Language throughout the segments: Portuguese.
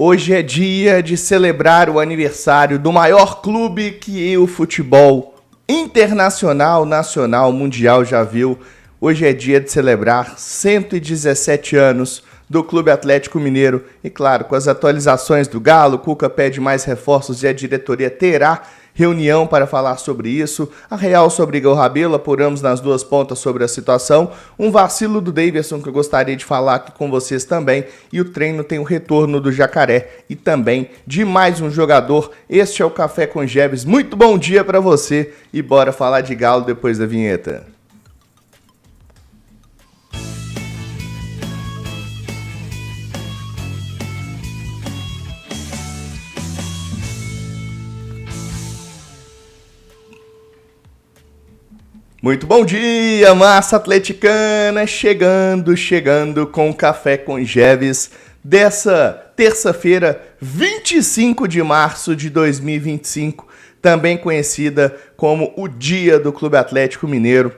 Hoje é dia de celebrar o aniversário do maior clube que o futebol internacional, nacional, mundial já viu. Hoje é dia de celebrar 117 anos do Clube Atlético Mineiro. E claro, com as atualizações do Galo, Cuca pede mais reforços e a diretoria terá reunião para falar sobre isso. A Real só obriga o Rabelo, apuramos nas duas pontas sobre a situação. Um vacilo do Davidson que eu gostaria de falar aqui com vocês também. E o treino tem o retorno do Jacaré e também de mais um jogador. Este é o Café com Jeves. Muito bom dia para você e bora falar de Galo depois da vinheta. Muito bom dia, massa atleticana, chegando com o Café com Jeves dessa terça-feira, 25 de março de 2025, também conhecida como o Dia do Clube Atlético Mineiro.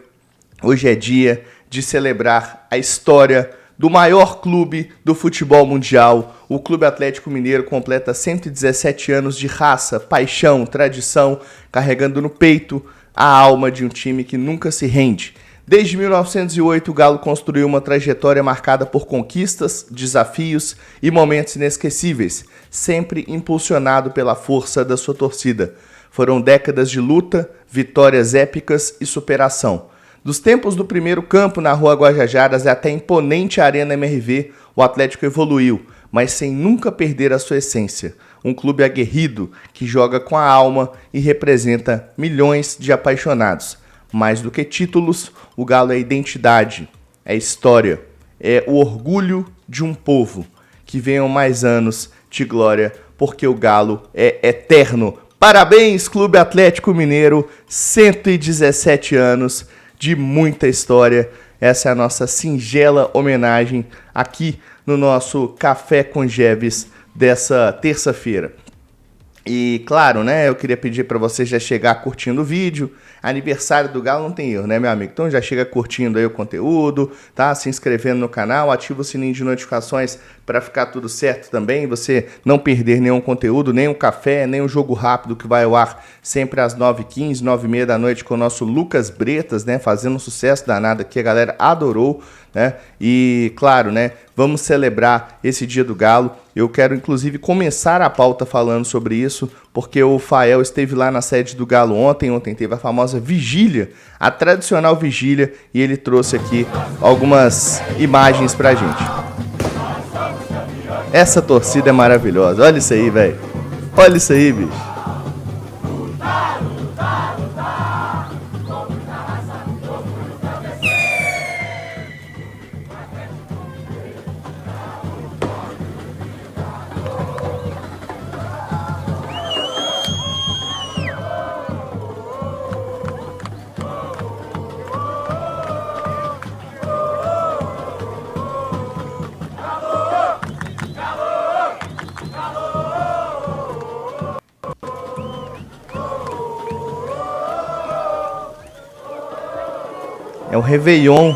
Hoje é dia de celebrar a história do maior clube do futebol mundial. O Clube Atlético Mineiro completa 117 anos de raça, paixão, tradição, carregando no peito a alma de um time que nunca se rende. Desde 1908, o Galo construiu uma trajetória marcada por conquistas, desafios e momentos inesquecíveis, sempre impulsionado pela força da sua torcida. Foram décadas de luta, vitórias épicas e superação. Dos tempos do primeiro campo na Rua Guajajaras até a imponente Arena MRV, o Atlético evoluiu, mas sem nunca perder a sua essência. Um clube aguerrido que joga com a alma e representa milhões de apaixonados. Mais do que títulos, o Galo é identidade, é história, é o orgulho de um povo. Que venham mais anos de glória, porque o Galo é eterno. Parabéns, Clube Atlético Mineiro, 117 anos de muita história. Essa é a nossa singela homenagem aqui no nosso Café com Jeves dessa terça-feira. E claro, né, eu queria pedir para você já chegar curtindo o vídeo. Aniversário do Galo não tem erro, né, meu amigo? Então já chega curtindo aí o conteúdo, tá? Se inscrevendo no canal, ativa o sininho de notificações para ficar tudo certo também, você não perder nenhum conteúdo, nem um café, nem um jogo rápido que vai ao ar sempre às 9h15, 9h30 da noite com o nosso Lucas Bretas, né, fazendo um sucesso danado aqui, a galera adorou, né? E claro, né, vamos celebrar esse Dia do Galo. Eu quero inclusive começar a pauta falando sobre isso, porque o Fael esteve lá na sede do Galo ontem teve a famosa vigília, a tradicional vigília, e ele trouxe aqui algumas imagens pra gente. Essa torcida é maravilhosa, olha isso aí, velho. Olha isso aí, bicho. É o Réveillon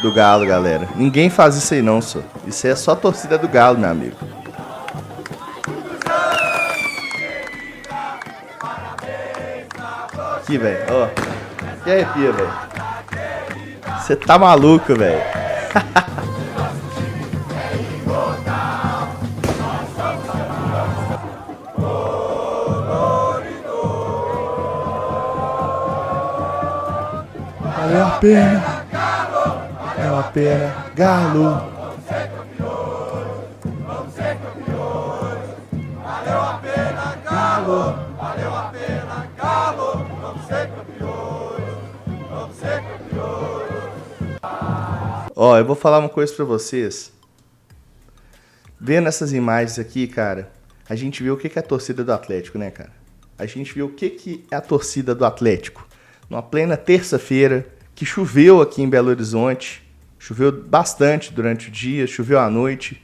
do Galo, galera. Ninguém faz isso aí não, só. Isso é só a torcida do Galo, meu amigo. Aqui, velho, ó. Que arrepia, velho. Você tá maluco, velho. Valeu a pena, valeu a pena, Galo. Vamos ser campeões, valeu a pena, Galo. Valeu a pena, Galo. Vamos ser campeões, vamos ser campeões. Ó, eu vou falar uma coisa pra vocês. Vendo essas imagens aqui, cara, a gente vê o que é a torcida do Atlético, né, cara? A gente vê o que é a torcida do Atlético. Numa plena terça-feira, que choveu aqui em Belo Horizonte, choveu bastante durante o dia, choveu à noite,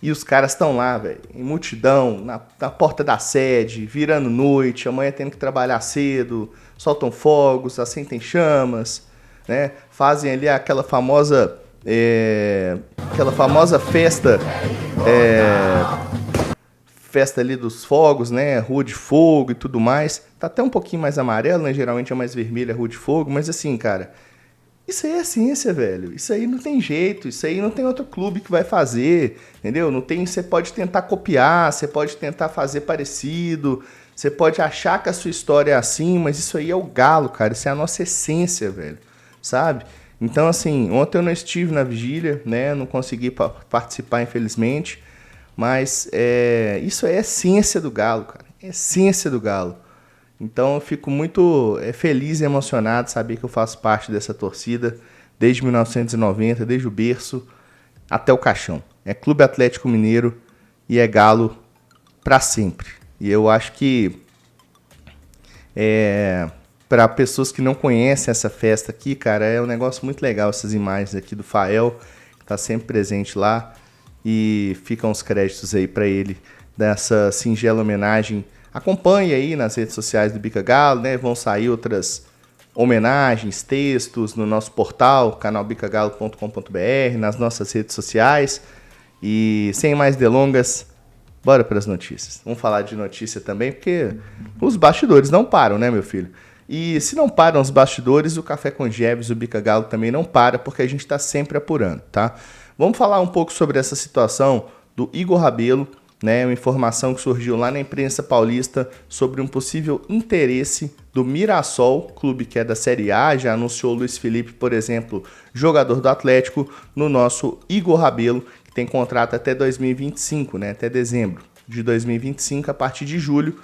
e os caras estão lá, velho, em multidão, na porta da sede, virando noite, amanhã tendo que trabalhar cedo, soltam fogos, acendem chamas, né? Fazem ali aquela famosa aquela famosa festa, festa ali dos fogos, né? Rua de Fogo e tudo mais. Tá até um pouquinho mais amarelo, né? Geralmente é mais vermelho a Rua de Fogo, mas assim, cara, isso aí é ciência, velho. Isso aí não tem jeito, isso aí não tem outro clube que vai fazer, entendeu? Não tem, você pode tentar copiar, você pode tentar fazer parecido, você pode achar que a sua história é assim, mas isso aí é o Galo, cara. Isso é a nossa essência, velho, sabe? Então, assim, ontem eu não estive na vigília, né? Não consegui participar, infelizmente. Mas isso é a essência do Galo, cara. É a essência do Galo. Então eu fico muito feliz e emocionado de saber que eu faço parte dessa torcida desde 1990, desde o berço até o caixão. É Clube Atlético Mineiro e é Galo para sempre. E eu acho que para pessoas que não conhecem essa festa aqui, cara, é um negócio muito legal essas imagens aqui do Fael, que está sempre presente lá. E ficam os créditos aí para ele dessa singela homenagem. Acompanhe aí nas redes sociais do Bica Galo, né? Vão sair outras homenagens, textos no nosso portal, canalbicagalo.com.br, nas nossas redes sociais. E sem mais delongas, bora para as notícias. Vamos falar de notícia também, porque os bastidores não param, né, meu filho? E se não param os bastidores, o Café com Jeves, o Bica Galo também não para, porque a gente está sempre apurando, tá? Vamos falar um pouco sobre essa situação do Igor Rabelo, né? Uma informação que surgiu lá na imprensa paulista sobre um possível interesse do Mirassol, clube que é da Série A, já anunciou o Luiz Felipe, por exemplo, jogador do Atlético, no nosso Igor Rabelo, que tem contrato até 2025, né? Até dezembro de 2025, a partir de julho,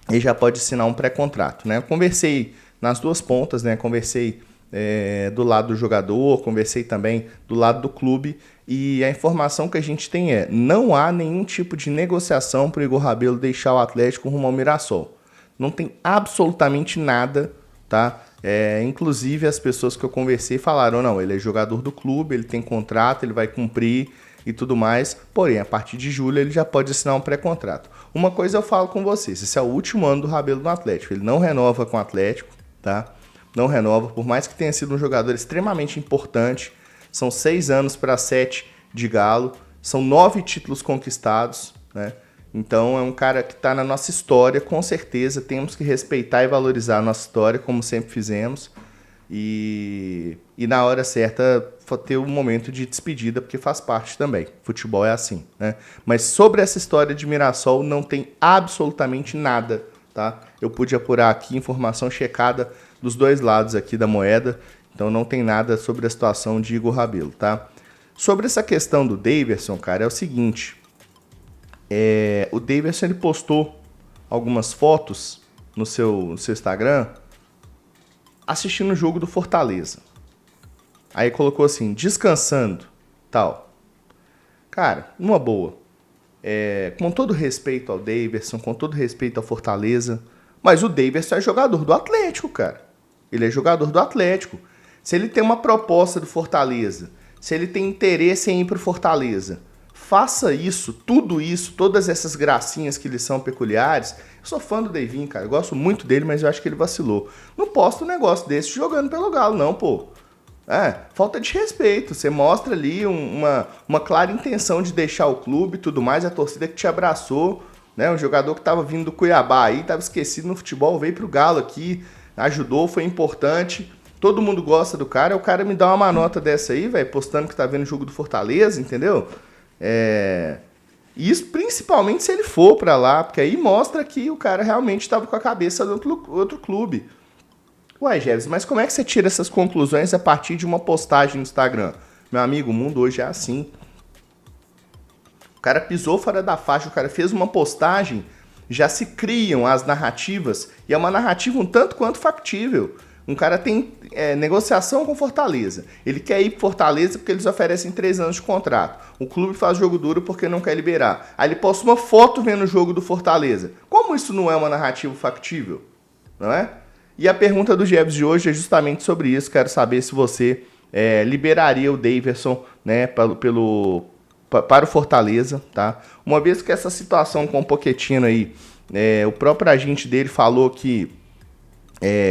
ele já pode assinar um pré-contrato, né? Eu conversei nas duas pontas, né? Conversei do lado do jogador, conversei também do lado do clube, e a informação que a gente tem não há nenhum tipo de negociação para o Igor Rabelo deixar o Atlético rumo ao Mirassol. Não tem absolutamente nada, tá? Inclusive as pessoas que eu conversei falaram, não, ele é jogador do clube, ele tem contrato, ele vai cumprir e tudo mais, porém, a partir de julho ele já pode assinar um pré-contrato. Uma coisa eu falo com vocês, esse é o último ano do Rabelo no Atlético, ele não renova com o Atlético, tá? Não renova, por mais que tenha sido um jogador extremamente importante. São 6 anos para 7 de Galo, são 9 títulos conquistados, né? Então é um cara que está na nossa história, com certeza temos que respeitar e valorizar a nossa história, como sempre fizemos, e na hora certa ter um momento de despedida, porque faz parte também, futebol é assim, né? Mas sobre essa história de Mirassol não tem absolutamente nada, tá? Eu pude apurar aqui informação checada dos dois lados aqui da moeda, então não tem nada sobre a situação de Igor Rabelo, tá? Sobre essa questão do Daverson, cara, é o seguinte, o Daverson ele postou algumas fotos no seu Instagram assistindo o jogo do Fortaleza. Aí colocou assim, descansando, tal. Cara, numa boa, com todo respeito ao Daverson, com todo respeito ao Fortaleza, mas o Daverson é jogador do Atlético, cara. Ele é jogador do Atlético. Se ele tem uma proposta do Fortaleza, se ele tem interesse em ir para o Fortaleza, faça isso, tudo isso, todas essas gracinhas que lhe são peculiares. Eu sou fã do Davinho, cara. Eu gosto muito dele, mas eu acho que ele vacilou. Não posta um negócio desse jogando pelo Galo, não, pô. Falta de respeito. Você mostra ali uma clara intenção de deixar o clube e tudo mais. A torcida que te abraçou, né? Um jogador que estava vindo do Cuiabá aí, estava esquecido no futebol, veio pro Galo aqui, ajudou, foi importante. Todo mundo gosta do cara. O cara me dá uma manota dessa aí, velho, postando que tá vendo o jogo do Fortaleza, entendeu? Isso principalmente se ele for pra lá, porque aí mostra que o cara realmente estava com a cabeça do outro clube. Ué, Jeves, mas como é que você tira essas conclusões a partir de uma postagem no Instagram? Meu amigo, o mundo hoje é assim. O cara pisou fora da faixa, o cara fez uma postagem, já se criam as narrativas, e é uma narrativa um tanto quanto factível. Um cara tem negociação com Fortaleza. Ele quer ir para Fortaleza porque eles oferecem 3 anos de contrato. O clube faz jogo duro porque não quer liberar. Aí ele posta uma foto vendo o jogo do Fortaleza. Como isso não é uma narrativa factível? Não é? E a pergunta do Jeves de hoje é justamente sobre isso. Quero saber se você liberaria o Daverson, né, para o Fortaleza, tá? Uma vez que essa situação com o Pochettino aí, o próprio agente dele falou que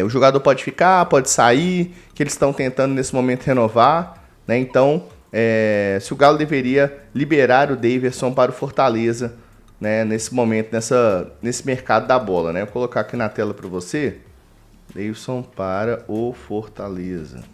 o jogador pode ficar, pode sair, que eles estão tentando nesse momento renovar, né? Então, se o Galo deveria liberar o Daverson para o Fortaleza, né, nesse momento, nesse mercado da bola, né? Vou colocar aqui na tela para você. Daverson para o Fortaleza.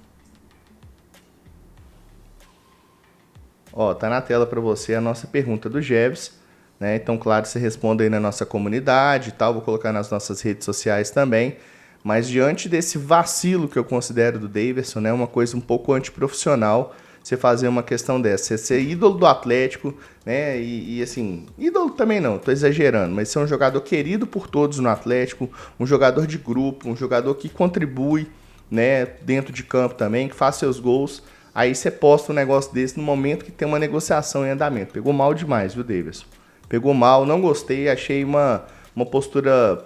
Ó, tá na tela para você a nossa pergunta do Jeves, né? Então, claro, você responde aí na nossa comunidade e tal, vou colocar nas nossas redes sociais também. Mas diante desse vacilo que eu considero do Daverson, né, uma coisa um pouco antiprofissional, você fazer uma questão dessa, você ser ídolo do Atlético, né, e assim, ídolo também não, tô exagerando, mas ser um jogador querido por todos no Atlético, um jogador de grupo, um jogador que contribui, né, dentro de campo também, que faz seus gols. Aí você posta um negócio desse no momento que tem uma negociação em andamento. Pegou mal demais, viu, Davidson? Pegou mal, não gostei, achei uma postura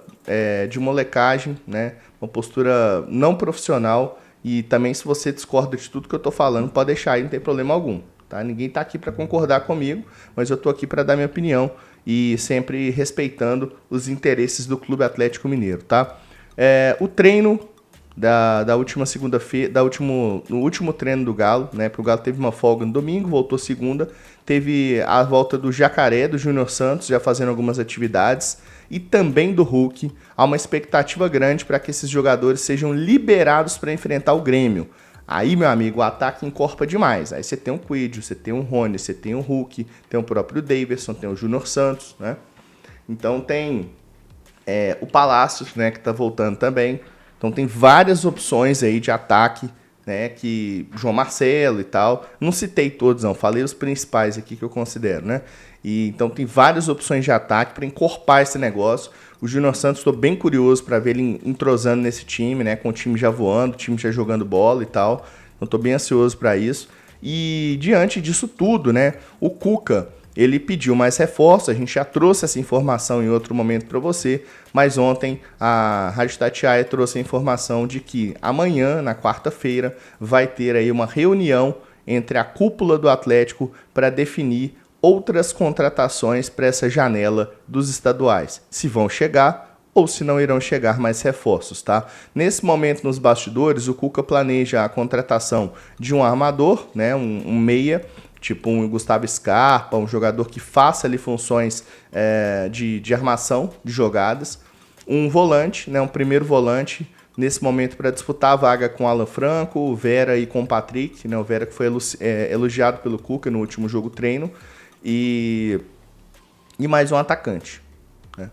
de molecagem, né? Uma postura não profissional. E também, se você discorda de tudo que eu tô falando, pode deixar aí, não tem problema algum. Tá? Ninguém tá aqui para concordar comigo, mas eu tô aqui para dar minha opinião e sempre respeitando os interesses do Clube Atlético Mineiro, tá? O treino da última segunda-feira, no último treino do Galo, né? Porque o Galo teve uma folga no domingo, voltou segunda, teve a volta do Jacaré, do Júnior Santos, já fazendo algumas atividades, e também do Hulk. Há uma expectativa grande para que esses jogadores sejam liberados para enfrentar o Grêmio. Aí, meu amigo, o ataque encorpa demais. Aí você tem o Coelho, você tem o Rony, você tem o Hulk, tem o próprio Daverson, tem o Júnior Santos, né? Então tem o Palácios, né, que está voltando também. Então tem várias opções aí de ataque, né, que João Marcelo e tal. Não citei todos, não, falei os principais aqui que eu considero, né? E então tem várias opções de ataque para encorpar esse negócio. O Júnior Santos, estou bem curioso para ver ele entrosando nesse time, né, com o time já voando, o time já jogando bola e tal. Então estou bem ansioso para isso. E diante disso tudo, né, o Cuca, ele pediu mais reforços, a gente já trouxe essa informação em outro momento para você, mas ontem a Rádio Tatiaia trouxe a informação de que amanhã, na quarta-feira, vai ter aí uma reunião entre a cúpula do Atlético para definir outras contratações para essa janela dos estaduais, se vão chegar ou se não irão chegar mais reforços, tá? Nesse momento, nos bastidores, o Cuca planeja a contratação de um armador, né, um meia, tipo um Gustavo Scarpa, um jogador que faça ali funções de armação de jogadas, um volante, né, um primeiro volante, nesse momento para disputar a vaga com o Alan Franco, o Vera e com o Patrick, né, o Vera que foi elogiado pelo Cuca no último jogo treino, e mais um atacante, né,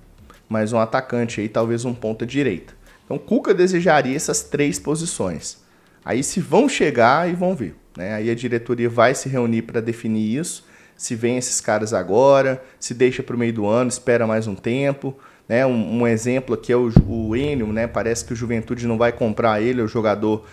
mais um atacante aí, talvez um ponta direita. Então o Cuca desejaria essas 3 posições. Aí se vão chegar e vão ver. Né? Aí a diretoria vai se reunir para definir isso, se vem esses caras agora, se deixa para o meio do ano, espera mais um tempo. Né? Um exemplo aqui é o Enio, né? Parece que o Juventude não vai comprar ele, é o jogador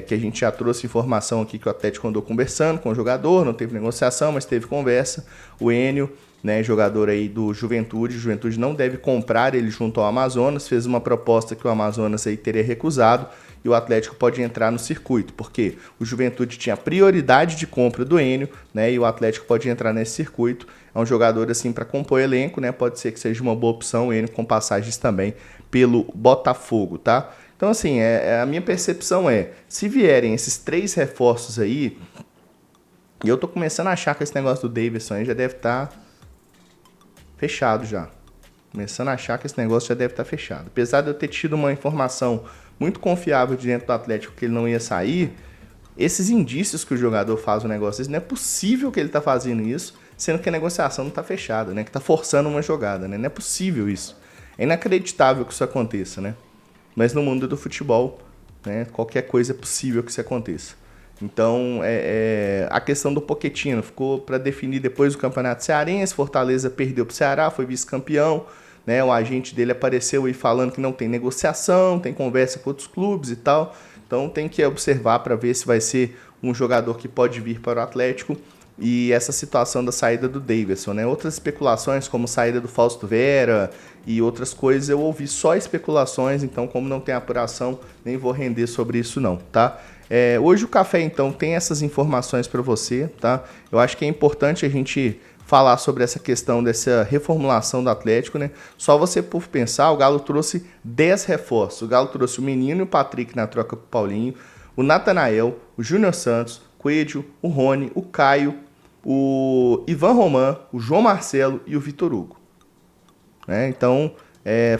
que a gente já trouxe informação aqui que o Atlético andou conversando com o jogador, não teve negociação, mas teve conversa. O Enio, né, jogador aí do Juventude, o Juventude não deve comprar ele junto ao Amazonas, fez uma proposta que o Amazonas aí teria recusado, e o Atlético pode entrar no circuito, porque o Juventude tinha prioridade de compra do Enio, né, e o Atlético pode entrar nesse circuito. É um jogador assim para compor elenco, né, pode ser que seja uma boa opção, o Enio com passagens também pelo Botafogo, tá? Então assim, a minha percepção se vierem esses 3 reforços aí, e eu tô começando a achar que esse negócio do Daverson aí já deve estar fechado já. Começando a achar que esse negócio já deve estar fechado. Apesar de eu ter tido uma informação muito confiável de dentro do Atlético que ele não ia sair, esses indícios que o jogador faz o negócio, não é possível que ele está fazendo isso, sendo que a negociação não está fechada, né? Que está forçando uma jogada, né? Não é possível isso. É inacreditável que isso aconteça, né? Mas no mundo do futebol, né, qualquer coisa é possível que isso aconteça. Então, a questão do Pochettino ficou para definir depois do Campeonato Cearense. Fortaleza perdeu para o Ceará, foi vice-campeão. Né, o agente dele apareceu aí falando que não tem negociação, tem conversa com outros clubes e tal. Então tem que observar para ver se vai ser um jogador que pode vir para o Atlético. E essa situação da saída do Daverson, né? Outras especulações, como saída do Fausto Vera e outras coisas, eu ouvi só especulações, então como não tem apuração, nem vou render sobre isso não, tá? Hoje o Café, então, tem essas informações para você, tá? Eu acho que é importante a gente falar sobre essa questão dessa reformulação do Atlético, né? Só você por pensar, o Galo trouxe 10 reforços. O Galo trouxe o Menino e o Patrick na troca com o Paulinho, o Natanael, o Júnior Santos, Coelho, o Rony, o Caio, o Ivan Roman, o João Marcelo e o Vitor Hugo. Né? Então,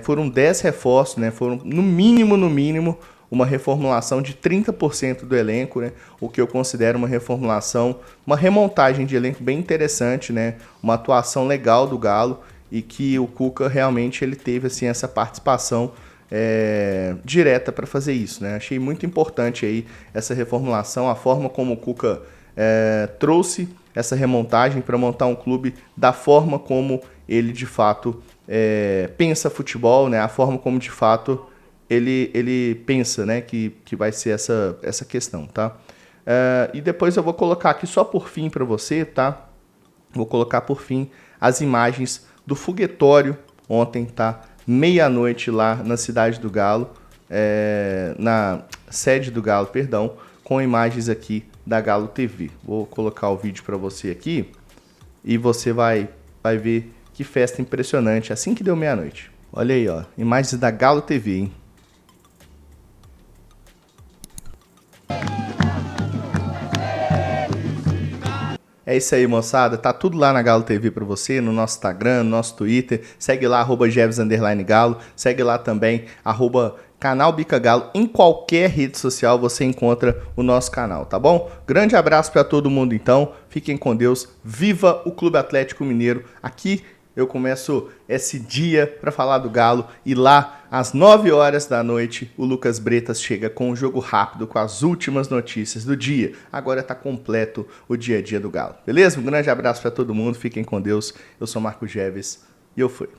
foram 10 reforços, né? Foram no mínimo, uma reformulação de 30% do elenco, né? O que eu considero uma reformulação, uma remontagem de elenco bem interessante, né? Uma atuação legal do Galo e que o Cuca realmente ele teve assim, essa participação direta para fazer isso, né? Achei muito importante aí essa reformulação, a forma como o Cuca trouxe essa remontagem para montar um clube da forma como ele de fato pensa futebol, né? A forma como de fato ele pensa, né? Que vai ser essa questão, tá? E depois eu vou colocar aqui só por fim para você, tá? Vou colocar por fim as imagens do foguetório ontem, tá? Meia-noite lá na Cidade do Galo, na sede do Galo, perdão, com imagens aqui da Galo TV. Vou colocar o vídeo para você aqui e você vai ver que festa impressionante, assim que deu meia-noite. Olha aí, ó, imagens da Galo TV, hein? É isso aí, moçada. Tá tudo lá na Galo TV pra você, no nosso Instagram, no nosso Twitter. Segue lá, @Jeves_Galo. Segue lá também, canal Bica Galo. Em qualquer rede social você encontra o nosso canal, tá bom? Grande abraço pra todo mundo, então. Fiquem com Deus. Viva o Clube Atlético Mineiro. Aqui eu começo esse dia para falar do Galo e lá às 9 horas da noite o Lucas Bretas chega com um jogo rápido com as últimas notícias do dia. Agora tá completo o dia a dia do Galo, beleza? Um grande abraço para todo mundo, fiquem com Deus. Eu sou Marco Jeves e eu fui.